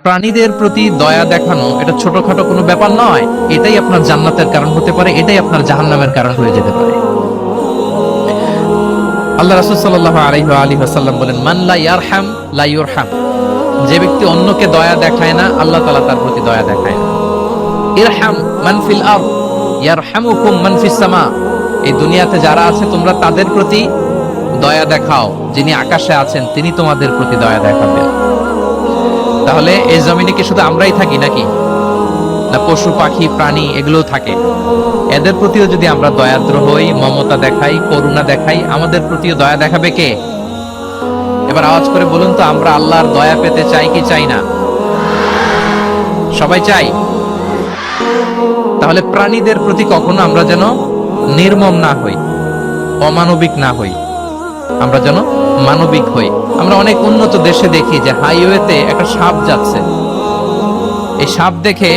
প্রাণীদের প্রতি দয়া দেখানো এটা ছোটখাটো কোনো ব্যাপার নয়। এটাই আপনার জান্নাতের কারণ হতে পারে, এটাই আপনার জাহান্নামের কারণ হয়ে যেতে পারে। আল্লাহ রাসূল সাল্লাল্লাহু আলাইহি ওয়া আলিহি ওয়াসাল্লাম বলেন, মান লা ইয়ারহাম লা ইউরহাম। যে ব্যক্তি অন্যকে দয়া দেখায় না, আল্লাহ তাআলা তার প্রতি দয়া দেখায় না। ইরহাম মান ফিল আরদ ইয়ারহামুকুম মান ফিস সামা। এই দুনিয়াতে যারা আছে তোমরা তাদের প্রতি দয়া দেখাও, যিনি আকাশে আছেন তিনি তোমাদের প্রতি দয়া দেখাবেন। তাহলে এই জমিনে কি শুধু আমরাই থাকি নাকি? না পশু পাখি প্রাণী এগুলোও থাকে? এদের প্রতিও যদি আমরা দয়াদ্র হই, মমতা দেখাই, করুণা দেখাই, আমাদের প্রতিও দয়া দেখাবে কে? এবার আওয়াজ করে বলুন তো, আমরা আল্লাহর দয়া পেতে চাই কি চাই না? সবাই চাই। তাহলে প্রাণীদের প্রতি কখনো আমরা যেন নির্মম না হই, অমানবিক না হই, আমরা যেন মানবিক হই। আমরা অনেক উন্নত দেশে দেখি যে হাইওয়েতে একটা সাপ যাচ্ছে, এই সাপ দেখে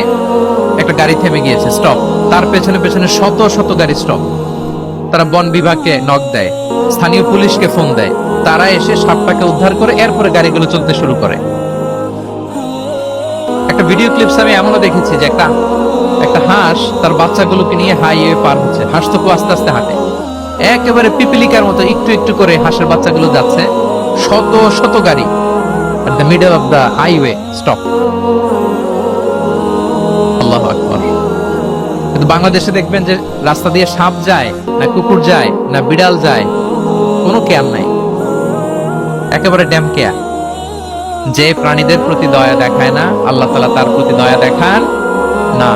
একটা গাড়ি থেমে গিয়েছে, স্টপ। তার পেছনে পেছনে শত শত গাড়ি স্টপ। তারা বন বিভাগকে নক দেয়, স্থানীয় পুলিশকে ফোন দেয়, তারা এসে সাপটাকে উদ্ধার করে এরপরে গাড়িগুলো চলতে শুরু করে। একটা ভিডিও ক্লিপস আমি এমনও দেখেছি যে একটা হাঁস তার বাচ্চাগুলোকে নিয়ে হাইওয়ে পার হচ্ছে। হাঁস তো খুব আস্তে আস্তে হাঁটে, একেবারে পিপিলিকার মতো একটু একটু করে হাঁসের বাচ্চাগুলো যাচ্ছে, শত শত গাড়ি at the middle of the highway stop. আল্লাহু আকবার। কিন্তু বাংলাদেশে দেখবেন যে রাস্তা দিয়ে সাপ যায় না কুকুর যায় না বিড়াল যায়, কোনো কেয়ার নাই, একেবারে ড্যাম কেয়ার। যে প্রাণীদের প্রতি দয়া দেখায় না, আল্লাহ তাআলা তার প্রতি দয়া দেখান না।